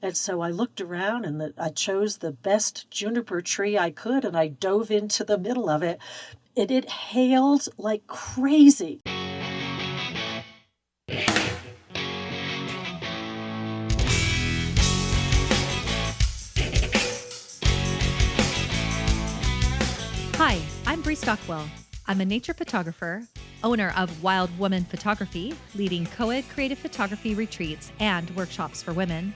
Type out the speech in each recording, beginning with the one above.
And so I looked around and I chose the best juniper tree I could and I dove into the middle of it. And it hailed like crazy. Hi, I'm Brie Stockwell. I'm a nature photographer, owner of Wild Woman Photography, leading co-ed creative photography retreats and workshops for women,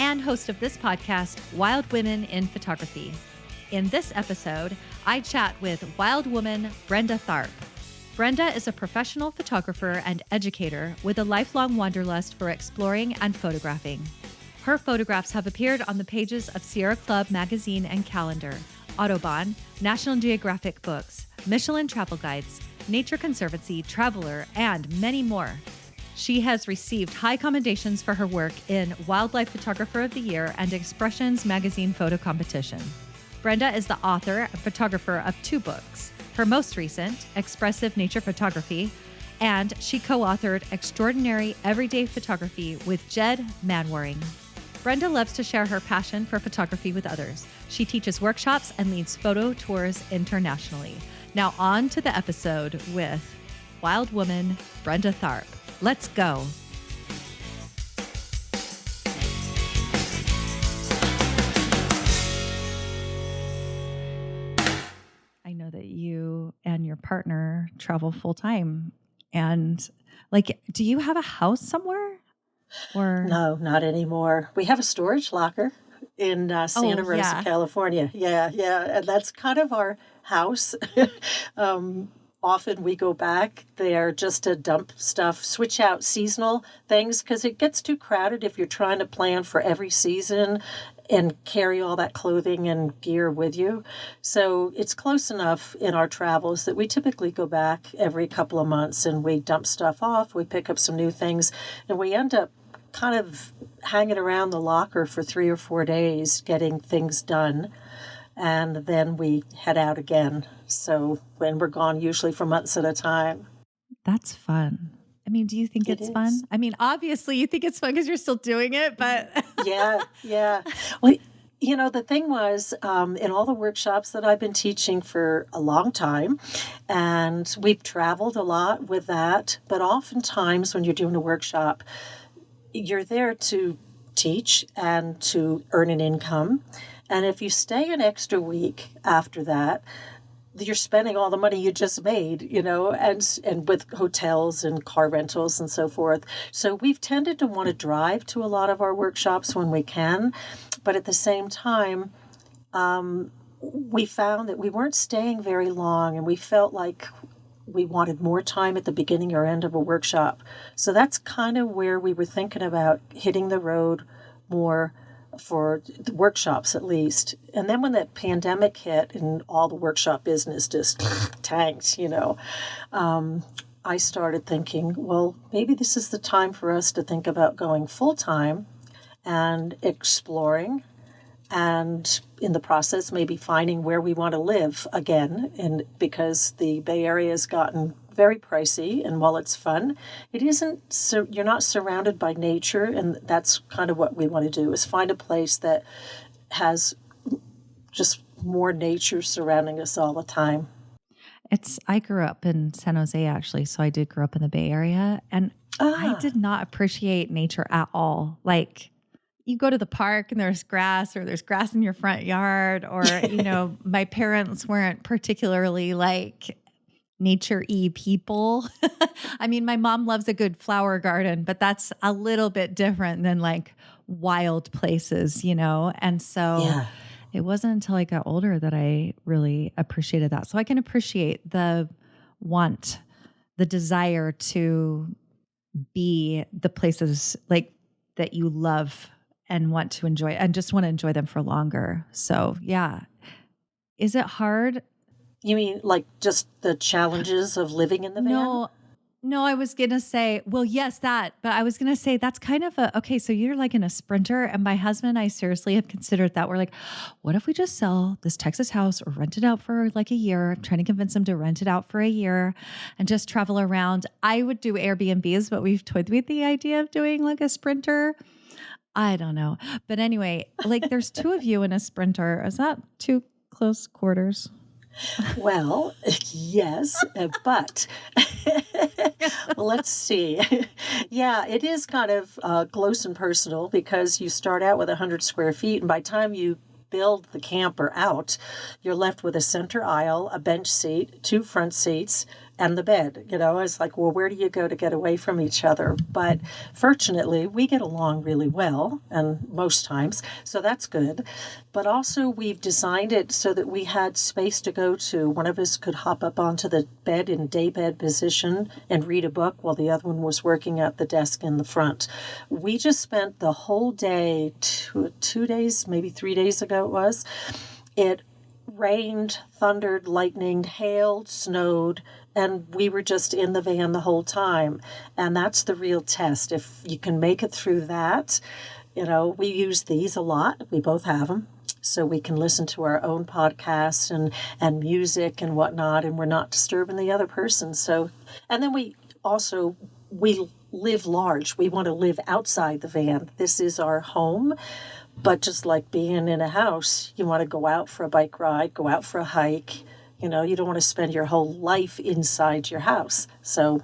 and host of this podcast, Wild Women in Photography. In this episode, I chat with wild woman Brenda Tharp. Brenda is a professional photographer and educator with a lifelong wanderlust for exploring and photographing. Her photographs have appeared on the pages of Sierra Club magazine and calendar, Audubon, National Geographic books, Michelin travel guides, Nature Conservancy, Traveler, and many more. She has received high commendations for her work in Wildlife Photographer of the Year and Expressions Magazine Photo Competition. Brenda is the author and photographer of 2 books, her most recent, Expressive Nature Photography, and she co-authored Extraordinary Everyday Photography with Jed Manwaring. Brenda loves to share her passion for photography with others. She teaches workshops and leads photo tours internationally. Now on to the episode with wild woman Brenda Tharp. Let's go. I know that you and your partner travel full time. And do you have a house somewhere? Or No, not anymore. We have a storage locker in Santa Rosa, California. Yeah. And that's kind of our house. Often we go back there just to dump stuff, switch out seasonal things, because it gets too crowded if you're trying to plan for every season and carry all that clothing and gear with you. So it's close enough in our travels that we typically go back every couple of months and we dump stuff off, we pick up some new things, and we end up kind of hanging around the locker for 3 or 4 days getting things done. And then we head out again. So when we're gone, usually for months at a time. That's fun. I mean, do you think it's fun? I mean, obviously you think it's fun because you're still doing it, but... Yeah. Well, the thing was, in all the workshops that I've been teaching for a long time, and we've traveled a lot with that, but oftentimes when you're doing a workshop, you're there to teach and to earn an income. And if you stay an extra week after that, you're spending all the money you just made, and with hotels and car rentals and so forth. So we've tended to want to drive to a lot of our workshops when we can. But at the same time, we found that we weren't staying very long, and we felt like we wanted more time at the beginning or end of a workshop. So that's kind of where we were thinking about hitting the road more for the workshops at least. And then when the pandemic hit and all the workshop business just tanked, I started thinking, well, maybe this is the time for us to think about going full-time and exploring, and in the process maybe finding where we want to live again. And because the Bay Area has gotten very pricey, and while it's fun, it isn't. So you're not surrounded by nature, and that's kind of what we want to do: is find a place that has just more nature surrounding us all the time. I grew up in San Jose, actually, so I did grow up in the Bay Area, and I did not appreciate nature at all. Like, you go to the park and there's grass, or there's grass in your front yard, or my parents weren't particularly nature-y people. I mean, my mom loves a good flower garden, but that's a little bit different than wild places, And so it wasn't until I got older that I really appreciated that. So I can appreciate the want, the desire to be the places that you love and want to enjoy, and just want to enjoy them for longer. So yeah. Is it hard? You mean just the challenges of living in the van? No, I was going to say, well, yes, that, but I was going to say that's kind of okay, so you're in a sprinter, and my husband and I seriously have considered that. We're like, what if we just sell this Texas house or rent it out for a year? I'm trying to convince him to rent it out for a year and just travel around. I would do Airbnbs, but we've toyed with the idea of doing a sprinter. I don't know. But anyway, like there's two of you in a Sprinter. Is that too close quarters? Well, yes, but well, let's see. Yeah, it is kind of close and personal because you start out with 100 square feet, and by the time you build the camper out, you're left with a center aisle, a bench seat, two front seats, and the bed. It's like, well, where do you go to get away from each other? But fortunately, we get along really well, and most times, so that's good. But also, we've designed it so that we had space to go to. One of us could hop up onto the bed in daybed position and read a book while the other one was working at the desk in the front. We just spent the whole day, 2 days, maybe 3 days ago it was. It rained, thundered, lightninged, hailed, snowed, and we were just in the van the whole time. And that's the real test. If you can make it through that, we use these a lot. We both have them. So we can listen to our own podcasts and music and whatnot, and we're not disturbing the other person. So, and then we live large. We want to live outside the van. This is our home. But just like being in a house, you want to go out for a bike ride, go out for a hike. You don't want to spend your whole life inside your house. So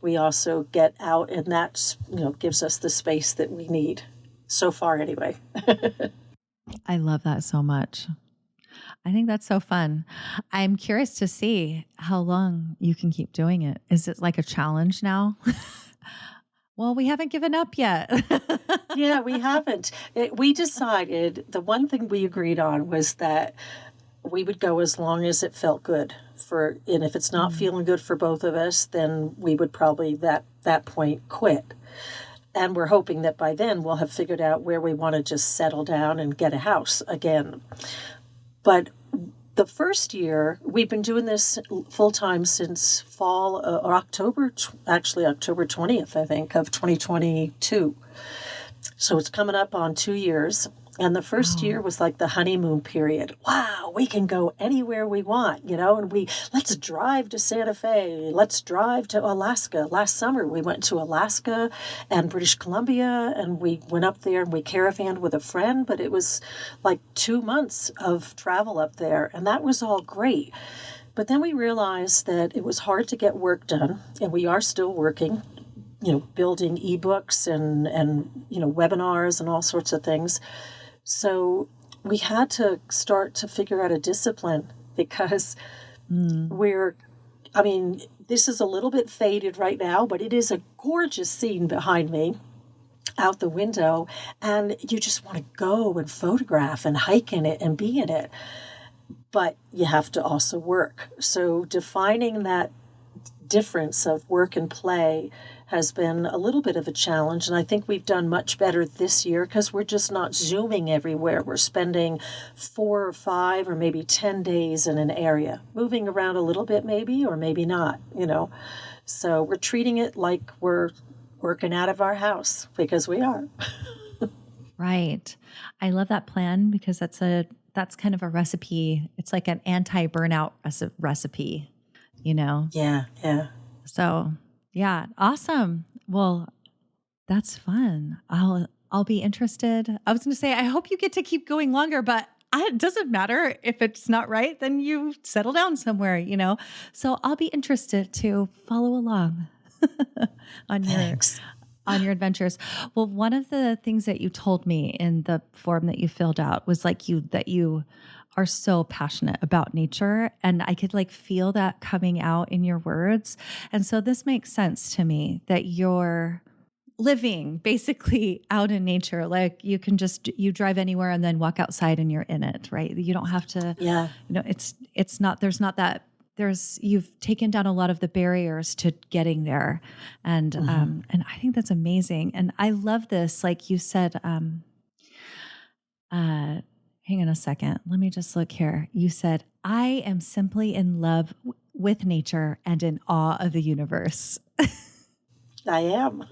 we also get out, and that, gives us the space that we need. So far, anyway. I love that so much. I think that's so fun. I'm curious to see how long you can keep doing it. Is it like a challenge now? Well, we haven't given up yet. Yeah, we haven't. We decided the one thing we agreed on was that we would go as long as it felt good and if it's not feeling good for both of us, then we would probably that point quit. And we're hoping that by then we'll have figured out where we want to just settle down and get a house again. But the first year, we've been doing this full time since fall or October 20th, I think, of 2022. So it's coming up on 2 years. And the first year was like the honeymoon period. Wow, we can go anywhere we want, and let's drive to Santa Fe. Let's drive to Alaska. Last summer, we went to Alaska and British Columbia, and we went up there and we caravaned with a friend, but it was like 2 months of travel up there, and that was all great. But then we realized that it was hard to get work done, and we are still working, building ebooks and webinars and all sorts of things. So we had to start to figure out a discipline because this is a little bit faded right now, but it is a gorgeous scene behind me out the window, and you just want to go and photograph and hike in it and be in it. But you have to also work. So defining that difference of work and play has been a little bit of a challenge, and I think we've done much better this year because we're just not zooming everywhere. We're spending 4 or 5 or maybe 10 days in an area, moving around a little bit maybe or maybe not, So we're treating it like we're working out of our house because we are. Right. I love that plan because that's kind of a recipe. It's like an anti-burnout recipe, Yeah. So yeah, awesome. Well, that's fun. I'll be interested. I was going to say, I hope you get to keep going longer, but it doesn't matter if it's not right, then you settle down somewhere, So I'll be interested to follow along on your adventures. Well, one of the things that you told me in the form that you filled out was that you are so passionate about nature, and I could feel that coming out in your words. And so this makes sense to me that you're living basically out in nature. Like you drive anywhere and then walk outside and you're in it, right? You don't have to, you've taken down a lot of the barriers to getting there. And, and I think that's amazing. And I love this. Like you said, hang on a second. Let me just look here. You said, I am simply in love with nature and in awe of the universe. I am.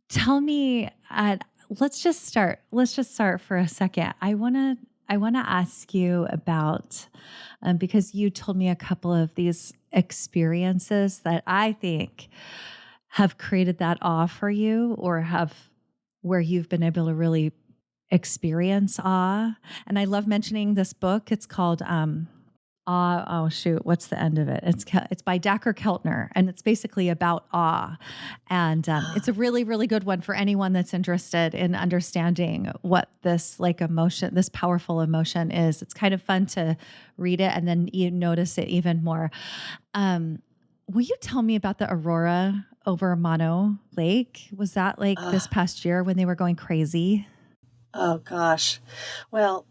Tell me, let's just start for a second. I want to ask you about, because you told me a couple of these experiences that I think have created that awe for you, or where you've been able to really experience awe? And I love mentioning this book. It's called Awe. Oh shoot, what's the end of it? It's by Dacher Keltner, and it's basically about awe. And it's a really, really good one for anyone that's interested in understanding what this like emotion, this powerful emotion is. It's kind of fun to read it, and then you notice it even more. Will you tell me about the aurora over Mono Lake? Was that like this past year when they were going crazy? Oh gosh. Well,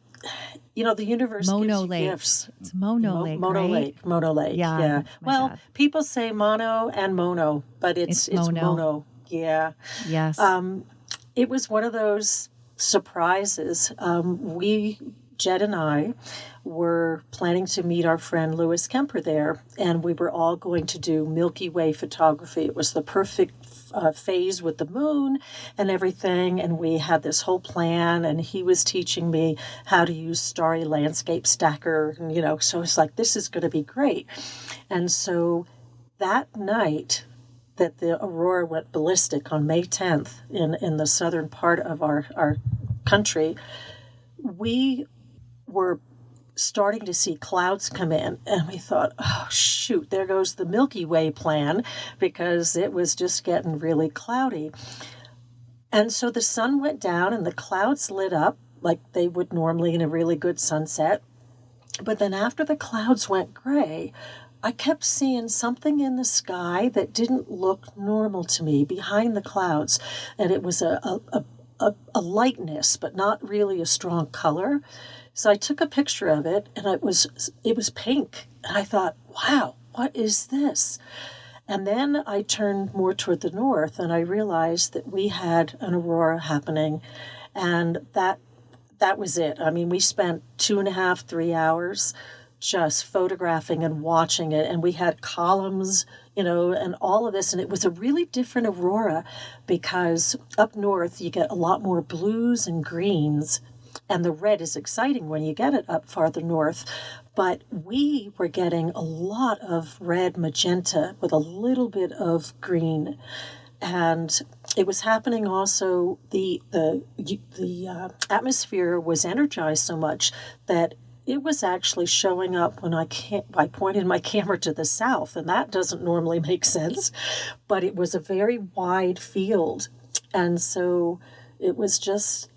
the universe gives Mono you Lake. gifts. It's Mono Lake, Mono right? Lake, Mono Lake. Yeah. Yeah. My Well, bad. people say mono and mono, but it's Mono. mono. Yeah. Yes. It was one of those surprises. Jed and I, were planning to meet our friend Lewis Kemper there, and we were all going to do Milky Way photography. It was the perfect phase with the moon and everything, and we had this whole plan, and he was teaching me how to use Starry Landscape Stacker, and so it's like, this is going to be great. And so that night that the aurora went ballistic on May 10th in the southern part of our country, we were starting to see clouds come in, and we thought, oh shoot, there goes the Milky Way plan, because it was just getting really cloudy. And so the sun went down and the clouds lit up like they would normally in a really good sunset. But then after the clouds went gray, I kept seeing something in the sky that didn't look normal to me behind the clouds, and it was a lightness, but not really a strong color. So I took a picture of it, and it was pink. And I thought, wow, what is this? And then I turned more toward the north, and I realized that we had an aurora happening, and that was it. I mean, we spent 2.5, 3 hours just photographing and watching it, and we had columns, and all of this, and it was a really different aurora, because up north you get a lot more blues and greens, and the red is exciting when you get it up farther north. But we were getting a lot of red magenta with a little bit of green. And it was happening also, the atmosphere was energized so much that it was actually showing up when I pointed my camera to the south, and that doesn't normally make sense. But it was a very wide field. And so it was just,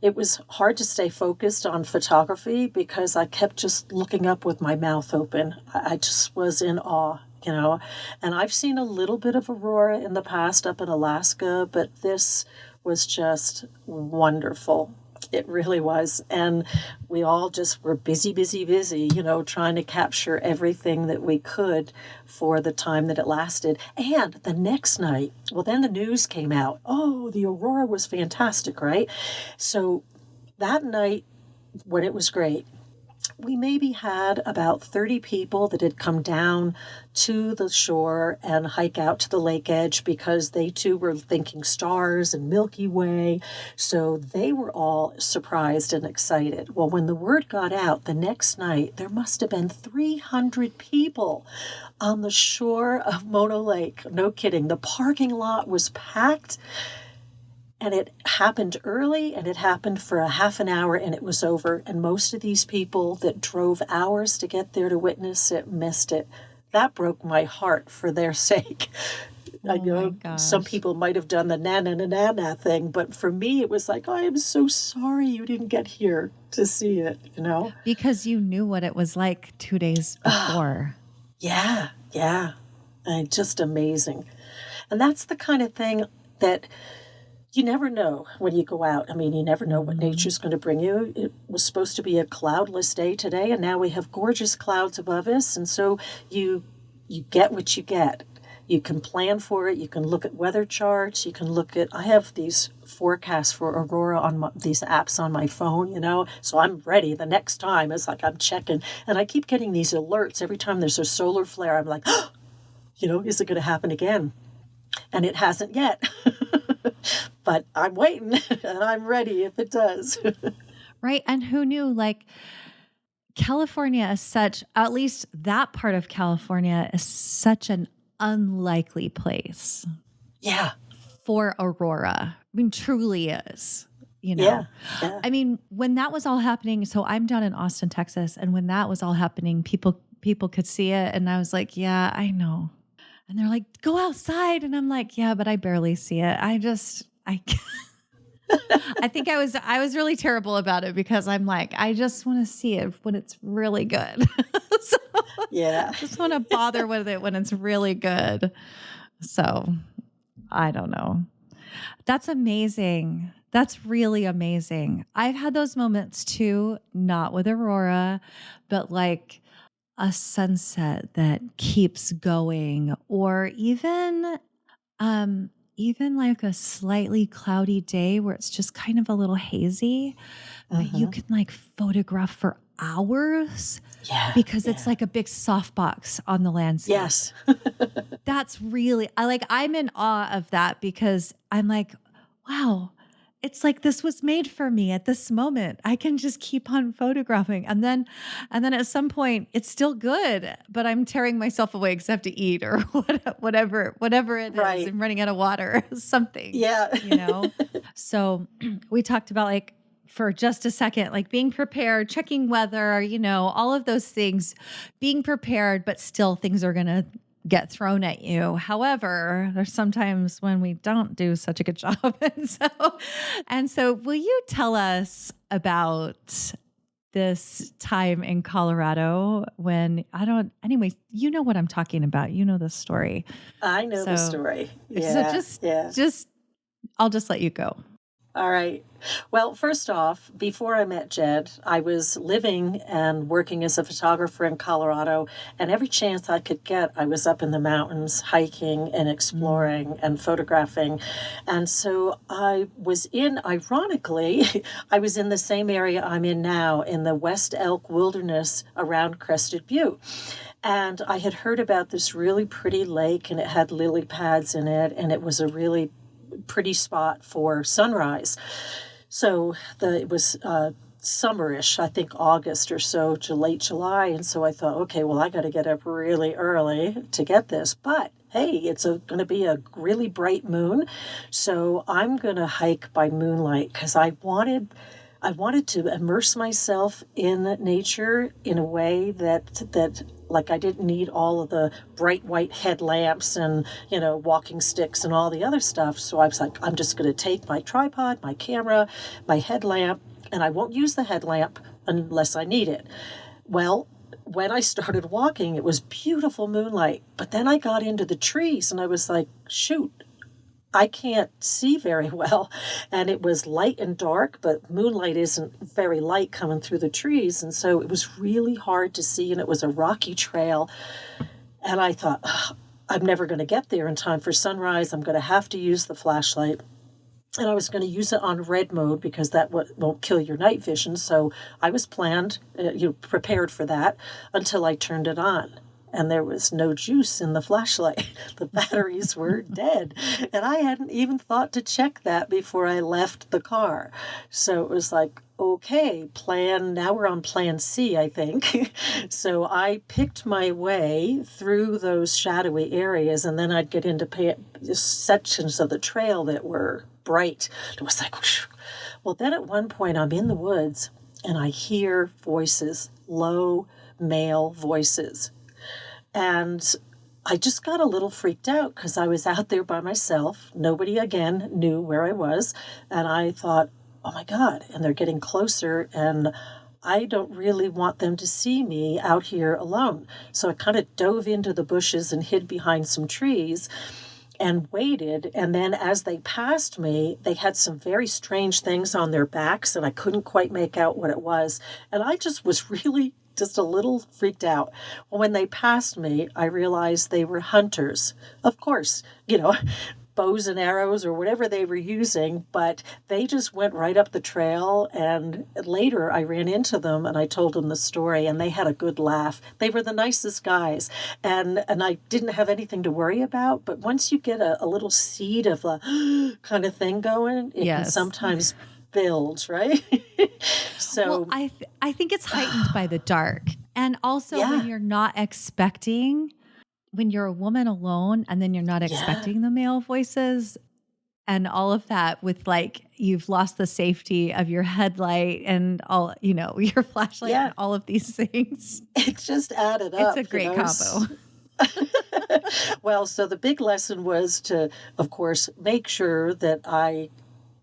it was hard to stay focused on photography because I kept just looking up with my mouth open. I just was in awe, And I've seen a little bit of aurora in the past up in Alaska, but this was just wonderful. It really was. And we all just were busy, trying to capture everything that we could for the time that it lasted. And the next night, well, then the news came out. Oh, the aurora was fantastic, right? So that night, when it was great, we maybe had about 30 people that had come down to the shore and hike out to the lake edge because they too were thinking stars and Milky Way. So they were all surprised and excited. Well, when the word got out the next night, there must have been 300 people on the shore of Mono Lake. No kidding. The parking lot was packed. And it happened early, and it happened for a half an hour, and it was over. And most of these people that drove hours to get there to witness it missed it. That broke my heart for their sake. I know some people might have done the na-na-na-na-na thing, but for me, it was like, I am so sorry you didn't get here to see it, Because you knew what it was like 2 days before. Yeah. Just amazing. And that's the kind of thing that you never know when you go out. You never know what nature's going to bring you. It was supposed to be a cloudless day today, and now we have gorgeous clouds above us, and so you get what you get. You can plan for it. You can look at weather charts. You can look at, I have these forecasts for aurora on these apps on my phone, so I'm ready the next time. It's like I'm checking, and I keep getting these alerts every time there's a solar flare. I'm like, is it going to happen again? And it hasn't yet. But I'm waiting, and I'm ready if it does. Right. And who knew, California is such, at least that part of California is such an unlikely place Yeah. for aurora. I mean, truly is, Yeah. Yeah. I mean, when that was all happening, so I'm down in Austin, Texas, and when that was all happening, people could see it, and I was like, yeah, I know. And they're like, go outside, and I'm like, yeah, but I barely see it. I think I was really terrible about it because I'm like, I just want to see it when it's really good. So Yeah. I just want to bother with it when it's really good. So I don't know. That's amazing. That's really amazing. I've had those moments too, not with Aurora, but like a sunset that keeps going, or even like a slightly cloudy day where it's just kind of a little hazy, but you can like photograph for hours Yeah. because it's like a big softbox on the landscape. Yes. That's really, I'm in awe of that because I'm like, wow, it's like this was made for me at this moment. I can just keep on photographing. And then at some point it's still good, but I'm tearing myself away because I have to eat or whatever it is. I'm running out of water, something, Yeah. So we talked about like, for just a second, like being prepared, checking weather, all of those things, being prepared, but still things are going to get thrown at you. However, there's sometimes when we don't do such a good job. And so will you tell us about this time in Colorado when anyways, you know what I'm talking about. You know the story. I know the story. So just I'll just let you go. All right. Well, first off, before I met Jed, I was living and working as a photographer in Colorado, and every chance I could get, I was up in the mountains hiking and exploring and photographing. And so ironically, I was in the same area I'm in now, in the West Elk Wilderness around Crested Butte. And I had heard about this really pretty lake, and it had lily pads in it, and it was a really pretty spot for sunrise. So it was summerish, I think August or so to late July. And so I thought, okay, well, I got to get up really early to get this. But hey, it's going to be a really bright moon. So I'm going to hike by moonlight because I wanted to immerse myself in nature in a way that like I didn't need all of the bright white headlamps and, walking sticks and all the other stuff. So I was like, I'm just going to take my tripod, my camera, my headlamp, and I won't use the headlamp unless I need it. Well, when I started walking, it was beautiful moonlight, but then I got into the trees and I was like, shoot, I can't see very well. And it was light and dark, but moonlight isn't very light coming through the trees. And so it was really hard to see, and it was a rocky trail. And I thought, I'm never going to get there in time for sunrise. I'm going to have to use the flashlight. And I was going to use it on red mode because that won't kill your night vision. So I was prepared for that until I turned it on. And there was no juice in the flashlight. The batteries were dead. And I hadn't even thought to check that before I left the car. So it was like, okay, now we're on plan C, I think. So I picked my way through those shadowy areas, and then I'd get into sections of the trail that were bright. It was like, whoosh. Well, then at one point I'm in the woods, and I hear voices, low male voices. And I just got a little freaked out because I was out there by myself. Nobody, again, knew where I was. And I thought, oh, my God, and they're getting closer, and I don't really want them to see me out here alone. So I kind of dove into the bushes and hid behind some trees and waited. And then as they passed me, they had some very strange things on their backs, and I couldn't quite make out what it was. And I just was really just a little freaked out. Well, when they passed me, I realized they were hunters. Of course, bows and arrows or whatever they were using, but they just went right up the trail. And later I ran into them and I told them the story, and they had a good laugh. They were the nicest guys, and I didn't have anything to worry about. But once you get a little seed of a kind of thing going, it can sometimes build, right? So well, I think it's heightened by the dark, and also when you're not expecting when you're a woman alone and then you're not Yeah. expecting the male voices and all of that with like, you've lost the safety of your headlight and all, your flashlight Yeah. and all of these things. It just added It's a up, great combo. Well, so the big lesson was to, of course, make sure that I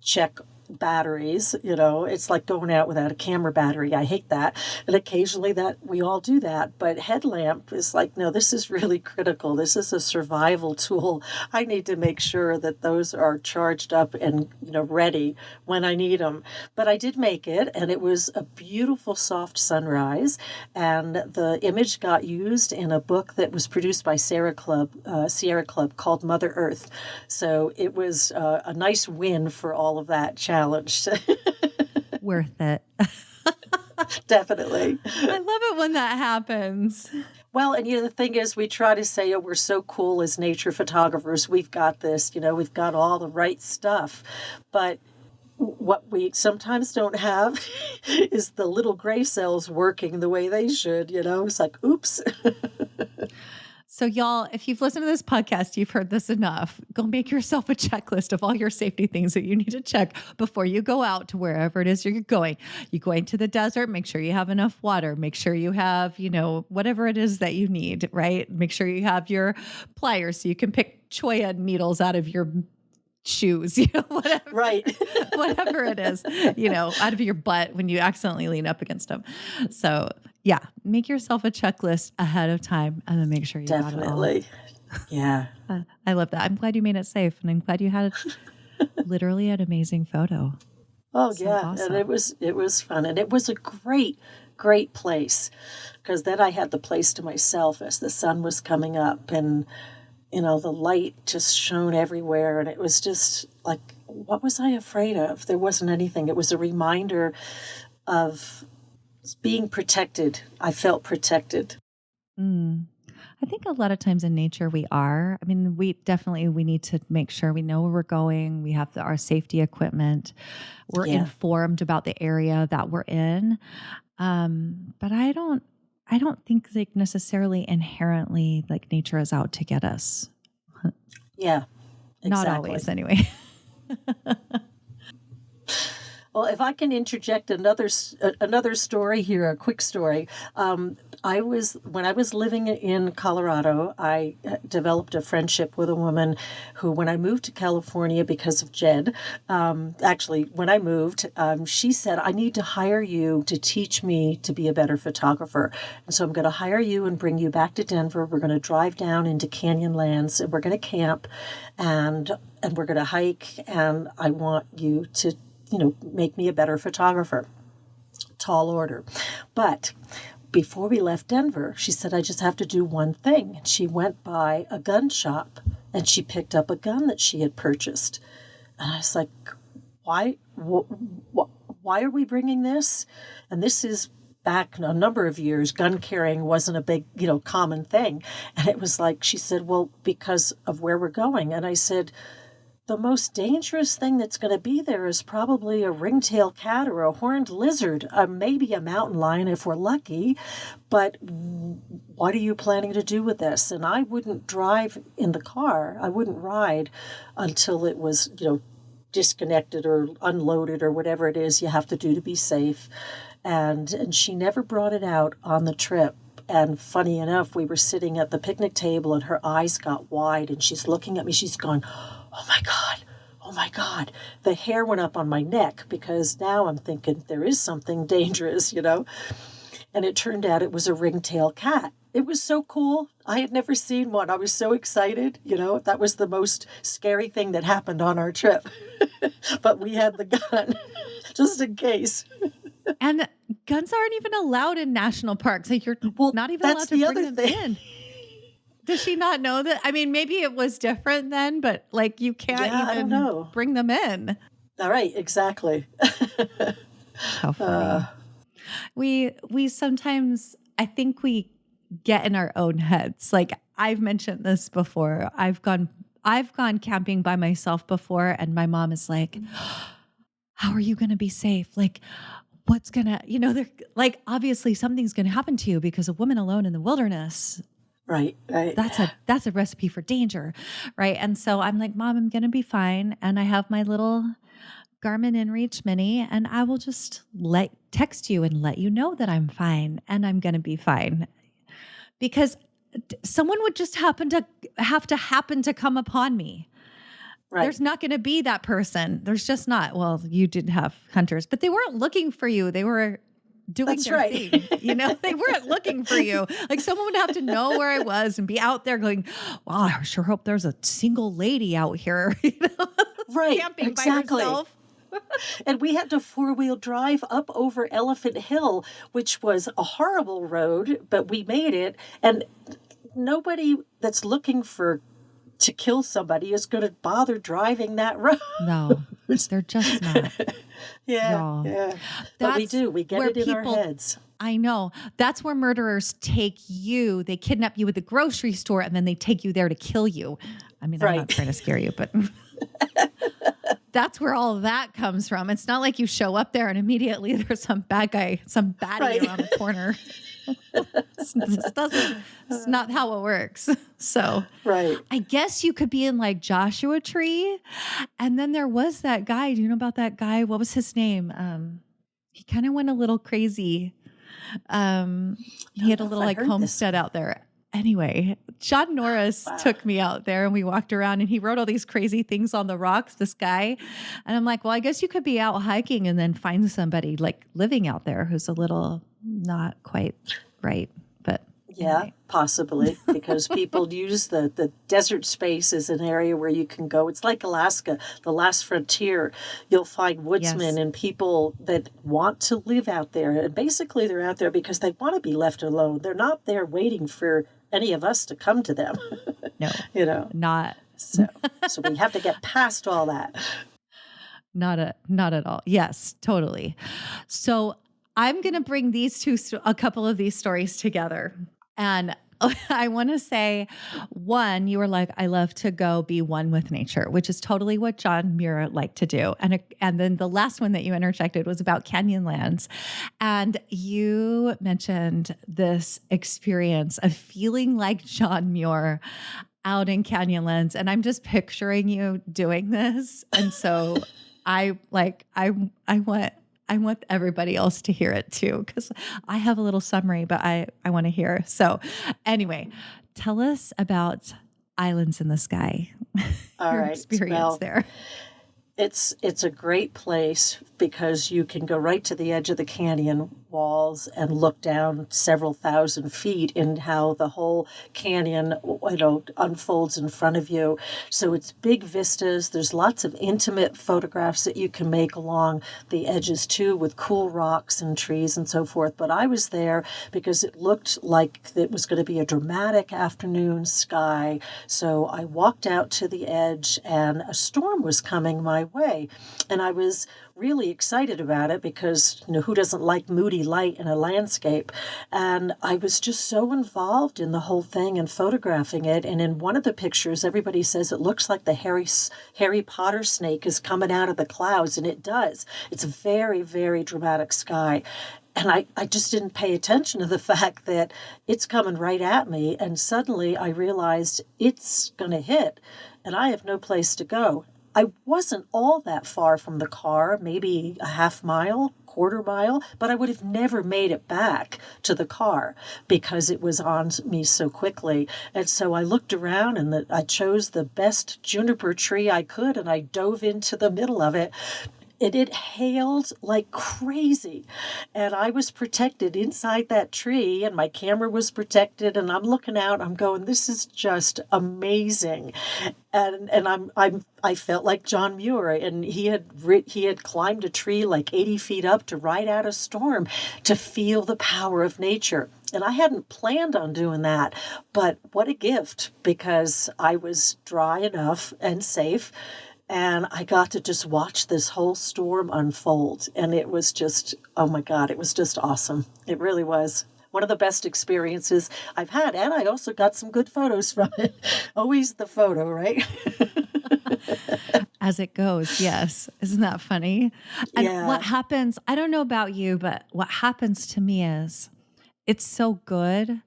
check batteries. It's like going out without a camera battery. I hate that. And occasionally that we all do that. But headlamp is like, no, this is really critical. This is a survival tool. I need to make sure that those are charged up and, ready when I need them. But I did make it, and it was a beautiful, soft sunrise. And the image got used in a book that was produced by Sierra Club called Mother Earth. So it was a nice win for all of that challenge. Worth it. Definitely. I love it when that happens. Well, and the thing is, we try to say, oh, we're so cool as nature photographers. We've got this, we've got all the right stuff. But what we sometimes don't have is the little gray cells working the way they should. It's like, oops. So y'all, if you've listened to this podcast, you've heard this enough. Go make yourself a checklist of all your safety things that you need to check before you go out to wherever it is you're going. You're going to the desert, make sure you have enough water. Make sure you have, whatever it is that you need, right? Make sure you have your pliers so you can pick choya needles out of your shoes, whatever, right. whatever it is, out of your butt when you accidentally lean up against them. So yeah, make yourself a checklist ahead of time and then make sure you Definitely. got it all. Yeah. I love that. I'm glad you made it safe, and I'm glad you had literally an amazing photo. Oh, So yeah. awesome. And it was fun. And it was a great, great place, because then I had the place to myself as the sun was coming up, and the light just shone everywhere. And it was just like, what was I afraid of? There wasn't anything. It was a reminder of being protected. I felt protected. I think a lot of times in nature we are. I mean, we need to make sure we know where we're going. We have our safety equipment. We're informed about the area that we're in. But I don't think like necessarily inherently like nature is out to get us. Yeah. Exactly. Not always anyway. Well, if I can interject another story here, a quick story. When I was living in Colorado, I developed a friendship with a woman who, when I moved to California because of Jed, actually, when I moved, she said, I need to hire you to teach me to be a better photographer. And so I'm going to hire you and bring you back to Denver. We're going to drive down into Canyonlands, and we're going to camp, and we're going to hike, and I want you to make me a better photographer. Tall order. But before we left Denver, she said, I just have to do one thing. And she went by a gun shop and she picked up a gun that she had purchased. And I was like, why are we bringing this? And this is back a number of years. Gun carrying wasn't a big, common thing. And it was like, she said, well, because of where we're going. And I said, the most dangerous thing that's going to be there is probably a ringtail cat or a horned lizard, maybe a mountain lion if we're lucky. But what are you planning to do with this? And I wouldn't drive in the car. I wouldn't ride until it was, disconnected or unloaded or whatever it is you have to do to be safe. And she never brought it out on the trip. And funny enough, we were sitting at the picnic table and her eyes got wide and she's looking at me. She's gone, oh my God, oh my God. The hair went up on my neck because now I'm thinking there is something dangerous, And it turned out it was a ringtail cat. It was so cool. I had never seen one. I was so excited. That was the most scary thing that happened on our trip. But we had the gun just in case. And guns aren't even allowed in national parks. Like you're not even allowed to bring them in. Does she not know that? I mean, maybe it was different then, but like you can't even bring them in. All right, exactly. How funny. We sometimes, I think we get in our own heads. Like I've mentioned this before. I've gone camping by myself before, and my mom is like, how are you going to be safe? Like, what's going to, they're like, obviously something's going to happen to you because a woman alone in the wilderness. Right, right. That's a recipe for danger, right? And so I'm like, Mom, I'm going to be fine. And I have my little Garmin InReach Mini, and I will just text you and let you know that I'm fine and I'm going to be fine. Because someone would just happen to come upon me. Right. There's not going to be that person. There's just not. Well, you did have hunters, but they weren't looking for you. They were doing That's their right. thing. You know, they weren't looking for you. Like someone would have to know where I was and be out there going, "Wow, I sure hope there's a single lady out here, you know, Right, camping exactly. by herself." And we had to four-wheel drive up over Elephant Hill, which was a horrible road, but we made it. And nobody that's looking to kill somebody is going to bother driving that road. No, they're just not. Yeah, Y'all. yeah. But we That's do. We get where it in our people- heads. I know. That's where murderers take you. They kidnap you at the grocery store and then they take you there to kill you. I mean, I'm not Right. trying to scare you, but that's where all of that comes from. It's not like you show up there and immediately there's some bad guy, some baddie Right. around the corner. It's not how it works. So Right. I guess you could be in like Joshua Tree. And then there was that guy. Do you know about that guy? What was his name? He kind of went a little crazy. He had a know if little I like heard this homestead out there. Anyway, John Norris took me out there and we walked around and he wrote all these crazy things on the rocks, this guy. And I'm like, well, I guess you could be out hiking and then find somebody like living out there who's a little not quite right. But Yeah, anyway. possibly, because people use the desert space as an area where you can go. It's like Alaska, the last frontier. You'll find woodsmen Yes. and people that want to live out there. And basically, they're out there because they want to be left alone. They're not there waiting for any of us to come to them, No, you know. not So we have to get past all that. Not at all. Yes, totally. So I'm going to bring a couple of these stories together. And I want to say, one, you were like, I love to go be one with nature, which is totally what John Muir liked to do. And then the last one that you interjected was about Canyonlands. And you mentioned this experience of feeling like John Muir out in Canyonlands. And I'm just picturing you doing this. And so I want everybody else to hear it too, because I have a little summary, but I want to hear. So anyway, tell us about Islands in the Sky. All Your right. experience Well, there. It's a great place because you can go right to the edge of the canyon walls and look down several thousand feet in how the whole canyon, unfolds in front of you. So it's big vistas. There's lots of intimate photographs that you can make along the edges too, with cool rocks and trees and so forth. But I was there because it looked like it was going to be a dramatic afternoon sky. So I walked out to the edge and a storm was coming my way. And I was really excited about it because, who doesn't like moody light in a landscape? And I was just so involved in the whole thing and photographing it. And in one of the pictures, everybody says it looks like the Harry Potter snake is coming out of the clouds, and it does. It's a very, very dramatic sky. And I just didn't pay attention to the fact that it's coming right at me. And suddenly I realized it's going to hit, and I have no place to go. I wasn't all that far from the car, maybe a half mile, quarter mile, but I would have never made it back to the car because it was on me so quickly. And so I looked around and I chose the best juniper tree I could and I dove into the middle of it. And it hailed like crazy. And I was protected inside that tree and my camera was protected. And I'm looking out, I'm going, this is just amazing. And I felt like John Muir, and he had climbed a tree like 80 feet up to ride out a storm to feel the power of nature. And I hadn't planned on doing that, but what a gift, because I was dry enough and safe. And I got to just watch this whole storm unfold. And it was just, oh my God, it was just awesome. It really was one of the best experiences I've had. And I also got some good photos from it. Always the photo, right? As it goes, yes. Isn't that funny? And Yeah. what happens, I don't know about you, but what happens to me is it's so good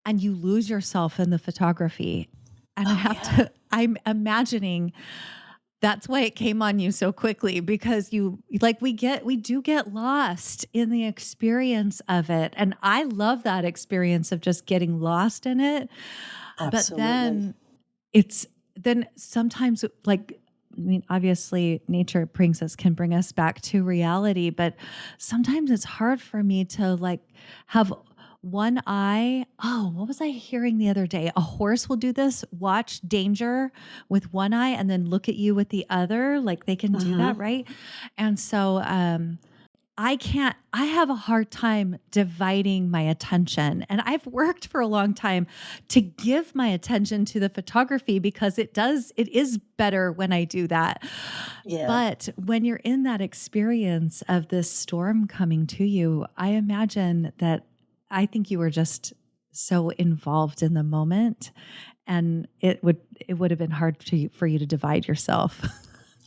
and you lose yourself in the photography. And Oh, I'm imagining that's why it came on you so quickly, because we do get lost in the experience of it. And I love that experience of just getting lost in it. But absolutely. then sometimes obviously nature can bring us back to reality, but sometimes it's hard for me to have one eye. Oh, what was I hearing the other day? A horse will do this, watch danger with one eye and then look at you with the other. Like they can do Hmm. that, right? And so, I have a hard time dividing my attention. And I've worked for a long time to give my attention to the photography because it is better when I do that. Yeah. But when you're in that experience of this storm coming to you, I imagine that I think you were just so involved in the moment, and it would have been hard for you to divide yourself.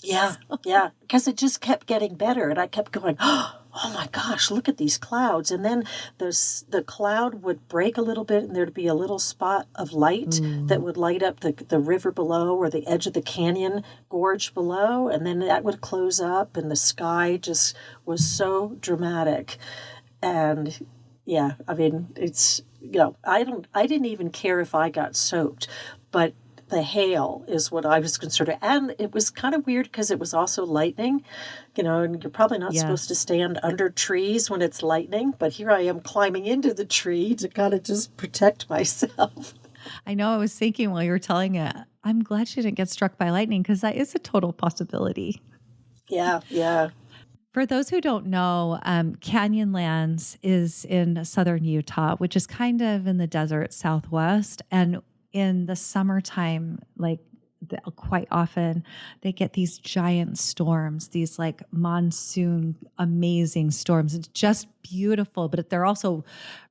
Yeah, yeah, because it just kept getting better, and I kept going, "Oh my gosh, look at these clouds!" And then the cloud would break a little bit, and there'd be a little spot of light that Ooh. would light up the river below or the edge of the canyon gorge below, and then that would close up, and the sky just was so dramatic. And yeah, I mean, I didn't even care if I got soaked, but the hail is what I was concerned with. And it was kind of weird because it was also lightning, and you're probably not supposed to Yes. stand under trees when it's lightning, but here I am climbing into the tree to kind of just protect myself. I know I was thinking while you were telling it, I'm glad she didn't get struck by lightning because that is a total possibility. Yeah, yeah. For those who don't know, Canyonlands is in southern Utah, which is kind of in the desert southwest. And in the summertime, quite often, they get these giant storms, these like monsoon amazing storms. It's just beautiful, but they're also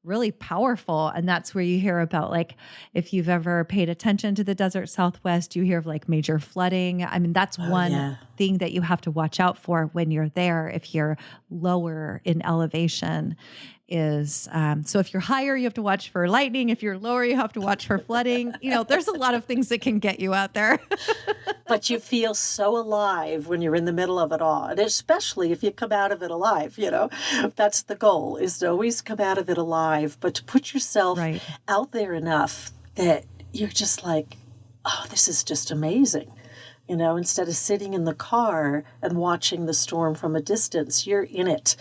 really powerful. And that's where you hear about, like, if you've ever paid attention to the desert southwest, you hear of like major flooding. I mean, that's Oh, one yeah. thing that you have to watch out for when you're there if you're lower in elevation is so if you're higher, you have to watch for lightning. If you're lower, you have to watch for flooding. There's a lot of things that can get you out there. But you feel so alive when you're in the middle of it all. And especially if you come out of it alive. That's the goal, is to always come out of it alive, but to put yourself Right. out there enough that you're just like, oh, this is just amazing. Instead of sitting in the car and watching the storm from a distance, you're in it.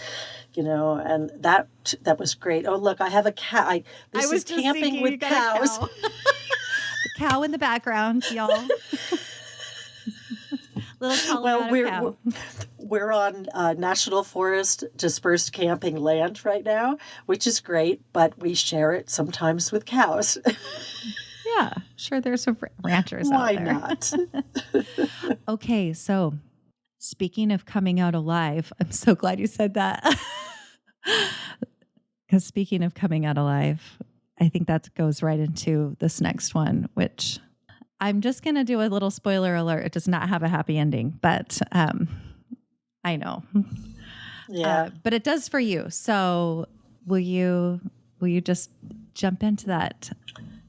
And that was great. Oh, look, I have a cow. I This is was just camping thinking you with got a cows. cow. The cow in the background, y'all. Little Well, Colorado cow. we're on National Forest dispersed camping land right now, which is great, but we share it sometimes with cows. Yeah, sure. There's some ranchers out Why there. not? Okay, so speaking of coming out alive, I'm so glad you said that. Because speaking of coming out alive, I think that goes right into this next one, which I'm just going to do a little spoiler alert. It does not have a happy ending, but I know. Yeah. But it does for you. So will you just jump into that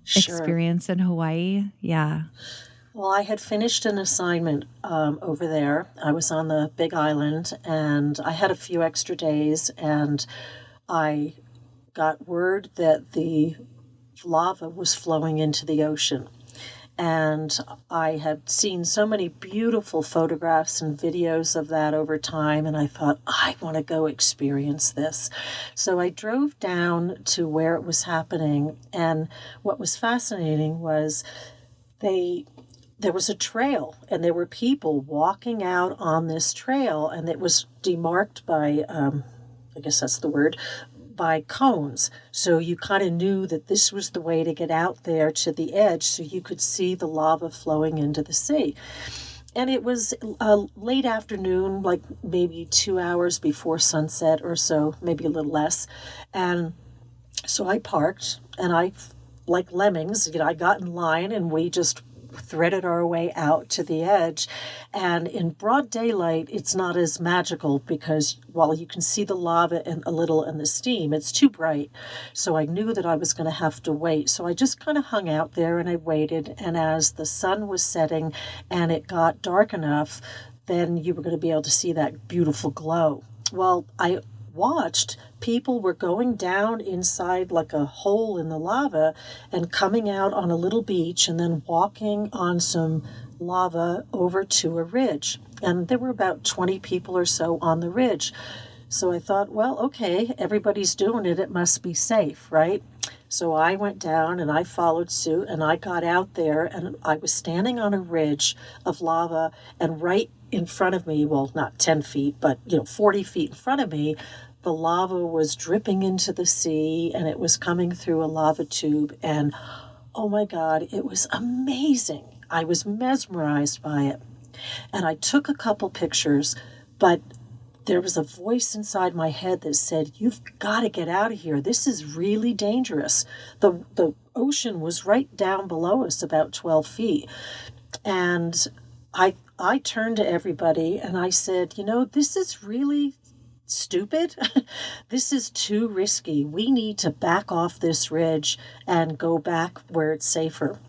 Sure. experience in Hawaii? Yeah. Well, I had finished an assignment over there. I was on the Big Island, and I had a few extra days, and I got word that the lava was flowing into the ocean. And I had seen so many beautiful photographs and videos of that over time, and I thought, I want to go experience this. So I drove down to where it was happening, and what was fascinating was there was a trail, and there were people walking out on this trail, and it was demarked by, I guess that's the word, by cones. So you kind of knew that this was the way to get out there to the edge so you could see the lava flowing into the sea. And it was late afternoon, like maybe 2 hours before sunset or so, maybe a little less. And so I parked, and like lemmings, I got in line, and we just threaded our way out to the edge. And in broad daylight, it's not as magical because while you can see the lava and a little and the steam, it's too bright. So I knew that I was going to have to wait. So I just kind of hung out there and I waited. And as the sun was setting and it got dark enough, then you were going to be able to see that beautiful glow. Well, I watched people were going down inside like a hole in the lava and coming out on a little beach and then walking on some lava over to a ridge. And there were about 20 people or so on the ridge. So I thought, well, okay, everybody's doing it. It must be safe, right? So I went down and I followed suit and I got out there and I was standing on a ridge of lava, and right in front of me, well, not 10 feet, but 40 feet in front of me, the lava was dripping into the sea and it was coming through a lava tube. And oh my God, it was amazing. I was mesmerized by it. And I took a couple pictures, but there was a voice inside my head that said, you've got to get out of here. This is really dangerous. The ocean was right down below us, about 12 feet. And I turned to everybody and I said, this is really stupid. This is too risky. We need to back off this ridge and go back where it's safer.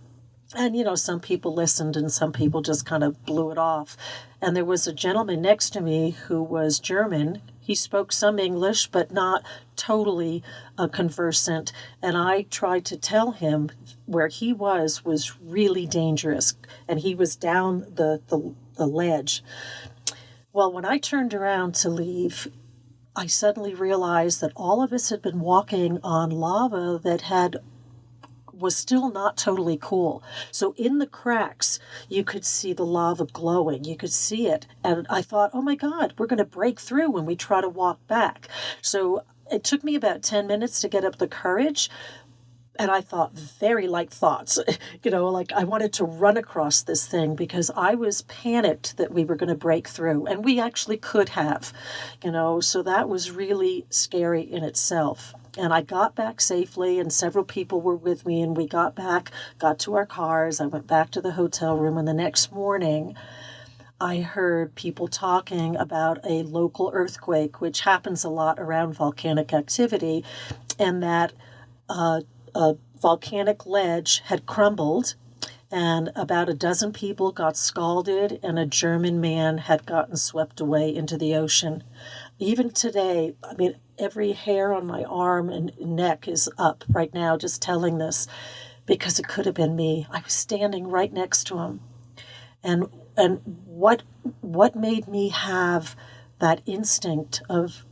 And, some people listened and some people just kind of blew it off. And there was a gentleman next to me who was German. He spoke some English, but not totally conversant. And I tried to tell him where he was really dangerous. And he was down the ledge. Well, when I turned around to leave, I suddenly realized that all of us had been walking on lava that was still not totally cool. So in the cracks, you could see the lava glowing. You could see it. And I thought, oh my God, we're going to break through when we try to walk back. So it took me about 10 minutes to get up the courage. And I thought very light thoughts, like I wanted to run across this thing because I was panicked that we were going to break through. And we actually could have, so that was really scary in itself. And I got back safely and several people were with me and we got to our cars. I went back to the hotel room and the next morning I heard people talking about a local earthquake, which happens a lot around volcanic activity, and that a volcanic ledge had crumbled and about a dozen people got scalded and a German man had gotten swept away into the ocean. Even today, every hair on my arm and neck is up right now just telling this because it could have been me. I was standing right next to him. And what made me have that instinct of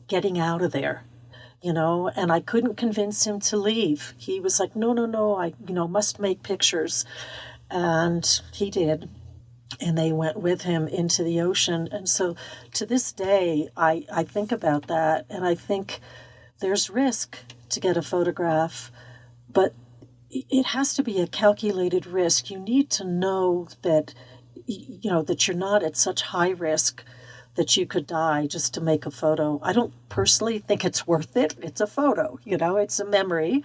getting out of there? And I couldn't convince him to leave. He was like, no, I, must make pictures. And he did. And they went with him into the ocean. And so to this day, I think about that. And I think there's risk to get a photograph, but it has to be a calculated risk. You need to know that, that you're not at such high risk that you could die just to make a photo. I don't personally think it's worth it. It's a photo, it's a memory,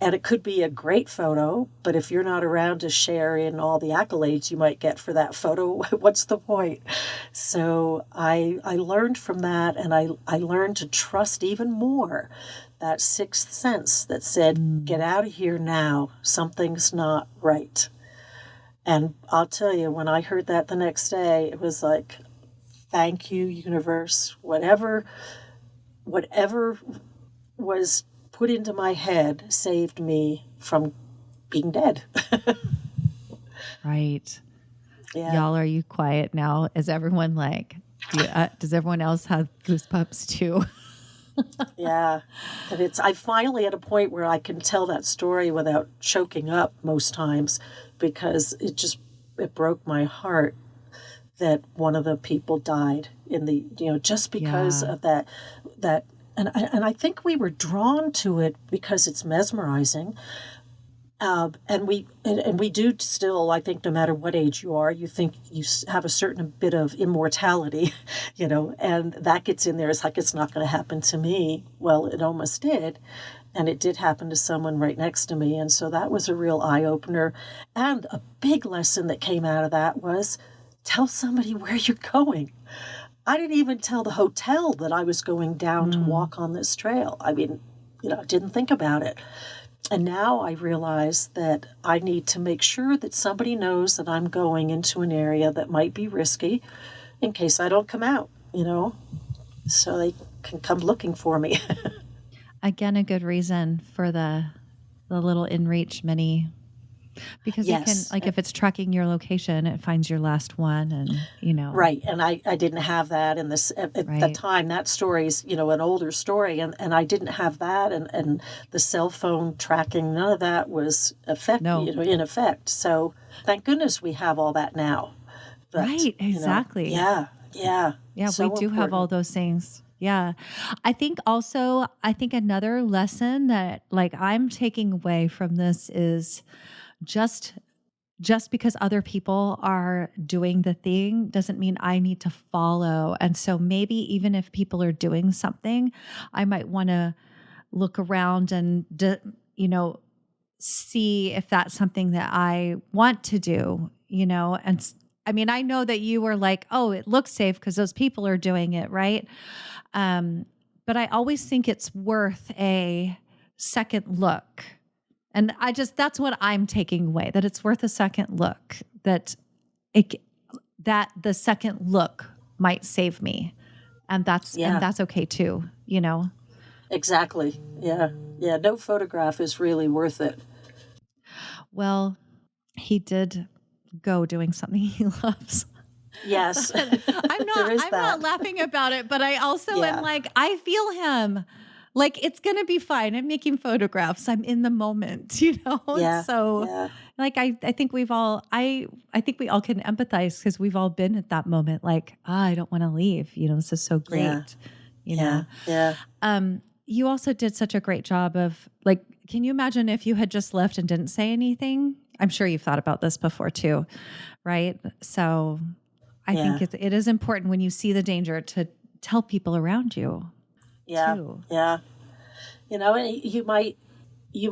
and it could be a great photo, but if you're not around to share in all the accolades you might get for that photo, what's the point? So I learned from that, and I learned to trust even more that sixth sense that said, get out of here now, something's not right. And I'll tell you, when I heard that the next day, it was like, thank you, universe. Whatever was put into my head saved me from being dead. Right. Yeah. Y'all, are you quiet now? Is everyone does everyone else have goosebumps too? Yeah. And I'm finally at a point where I can tell that story without choking up most times because it broke my heart that one of the people died in the, just because of that. And I think we were drawn to it because it's mesmerizing. And we do still, I think, no matter what age you are, you think you have a certain bit of immortality, and that gets in there. It's like, it's not going to happen to me. Well, it almost did. And it did happen to someone right next to me. And so that was a real eye-opener. And a big lesson that came out of that was tell somebody where you're going. I didn't even tell the hotel that I was going down to walk on this trail. I mean, I didn't think about it. And now I realize that I need to make sure that somebody knows that I'm going into an area that might be risky in case I don't come out, so they can come looking for me. Again, a good reason for the little InReach mini, because you can, like, if it's tracking your location, it finds your last one, and Right, and I didn't have that in this at the time. That story's an older story, and I didn't have that, and the cell phone tracking, none of that was in effect. So thank goodness we have all that now. But, right, exactly. Yeah. So we do have all those things. Yeah. I think another lesson that, like, I'm taking away from this is just because other people are doing the thing doesn't mean I need to follow. And so maybe even if people are doing something, I might want to look around and, see if that's something that I want to do, and I mean, I know that you were like, oh, it looks safe because those people are doing it, right? But I always think it's worth a second look. And that's what I'm taking away, that it's worth a second look, that the second look might save me. And that's okay too, Exactly. Yeah. No photograph is really worth it. Well, he did go doing something he loves. Yes. I'm not laughing about it, but I also am like, I feel him. Like, it's going to be fine. I'm making photographs. I'm in the moment, Yeah. So like, I think we all can empathize because we've all been at that moment. Like, I don't want to leave. This is so great. Yeah. You also did such a great job of, like, can you imagine if you had just left and didn't say anything? I'm sure you've thought about this before too, right? So I think it is important when you see the danger to tell people around you. Yeah. Too. Yeah. And you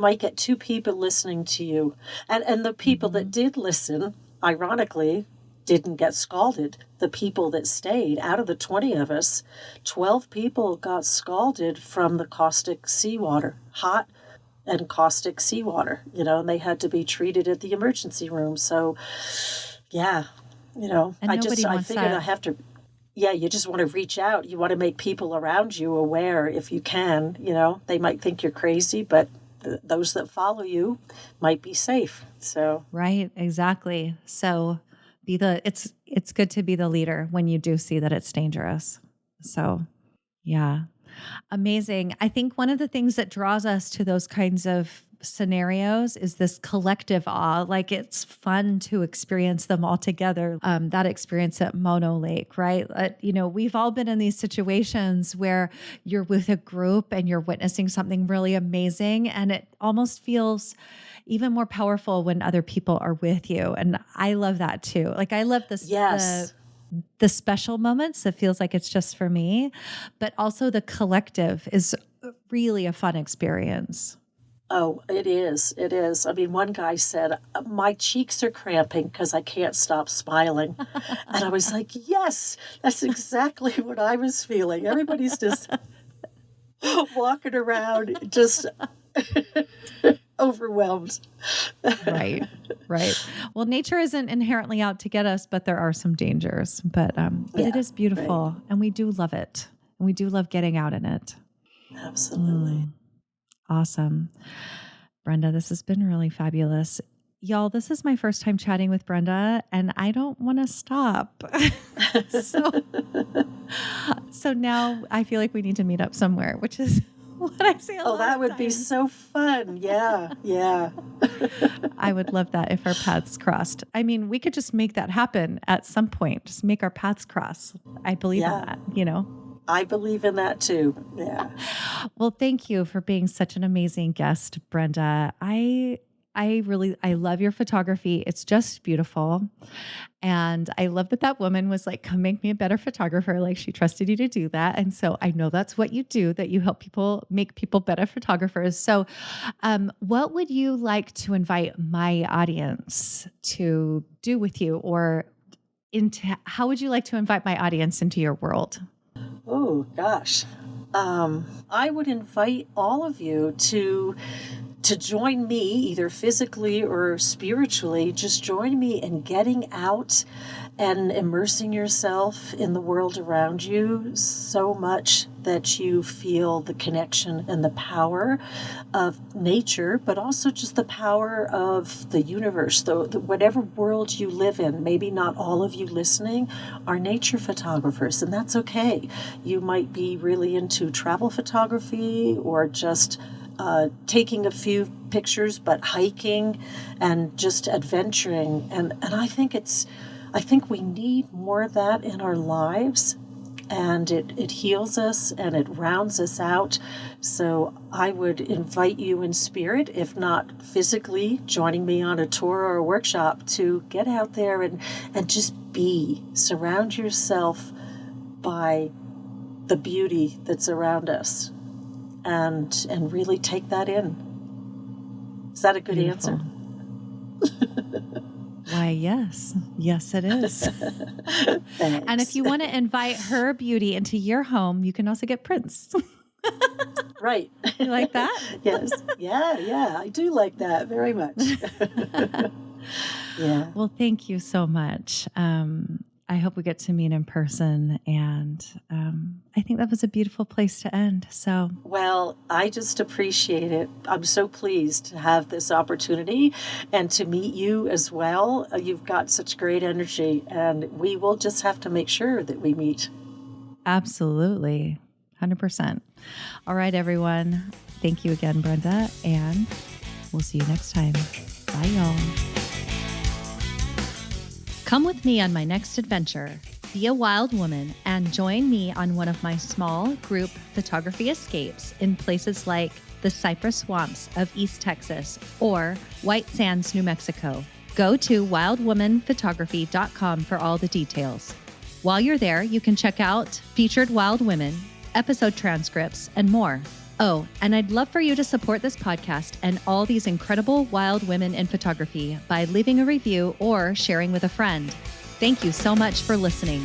might get two people listening to you. And the people that did listen, ironically, didn't get scalded. The people that stayed, out of the 20 of us, 12 people got scalded from the caustic seawater, hot and caustic seawater, and they had to be treated at the emergency room. So, yeah, and I figured I have to, you just want to reach out. You want to make people around you aware if you can, they might think you're crazy, but those that follow you might be safe. So, right, exactly. So it's good to be the leader when you do see that it's dangerous. So, yeah. Amazing. I think one of the things that draws us to those kinds of scenarios is this collective awe. Like, it's fun to experience them all together. That experience at Mono Lake, right? We've all been in these situations where you're with a group and you're witnessing something really amazing, and it almost feels even more powerful when other people are with you. And I love that too. Like, I love this. Yes. The special moments, it feels like it's just for me, but also the collective is really a fun experience. Oh, it is. It is. I mean, one guy said, my cheeks are cramping because I can't stop smiling. And I was like, yes, that's exactly what I was feeling. Everybody's just walking around, just overwhelmed. Right. Well, nature isn't inherently out to get us, but there are some dangers. But it is beautiful, and we do love it. And we do love getting out in it. Absolutely. Awesome. Brenda, this has been really fabulous. Y'all, this is my first time chatting with Brenda, and I don't want to stop. So now I feel like we need to meet up somewhere, which is what I say a lot that of would be times. so fun. Yeah. I would love that if our paths crossed. I mean, we could just make that happen at some point. Just make our paths cross. I believe in that, I believe in that too. Yeah. Well, thank you for being such an amazing guest, Brenda. I I love your photography. It's just beautiful. And I love that woman was like, come make me a better photographer. Like she trusted you to do that. And so I know that's what you do, that you help people make people better photographers. So what would you like to invite my audience to do with you, or how would you like to invite my audience into your world? Oh, gosh. I would invite all of you to join me, either physically or spiritually. Just join me in getting out and immersing yourself in the world around you so much that you feel the connection and the power of nature, but also just the power of the universe, the whatever world you live in. Maybe not all of you listening are nature photographers, and that's okay. You might be really into travel photography, or just taking a few pictures, but hiking and just adventuring. And I think we need more of that in our lives, and it heals us and it rounds us out. So I would invite you in spirit, if not physically, joining me on a tour or a workshop, to get out there and just surround yourself by the beauty that's around us, and really take that in. Is that a good Beautiful. answer? Why, yes. Yes, it is. Thanks. And if you want to invite her beauty into your home, you can also get prints. Right. You like that? Yes. Yeah. I do like that very much. Yeah. Well, thank you so much. I hope we get to meet in person, and I think that was a beautiful place to end. So, well, I just appreciate it. I'm so pleased to have this opportunity and to meet you as well. You've got such great energy, and we will just have to make sure that we meet. Absolutely. 100%. All right, everyone. Thank you again, Brenda, and we'll see you next time. Bye, y'all. Come with me on my next adventure. Be a wild woman and join me on one of my small group photography escapes in places like the cypress swamps of East Texas or White Sands, New Mexico. Go to wildwomanphotography.com for all the details. While you're there, you can check out featured wild women, episode transcripts, and more. Oh, and I'd love for you to support this podcast and all these incredible wild women in photography by leaving a review or sharing with a friend. Thank you so much for listening.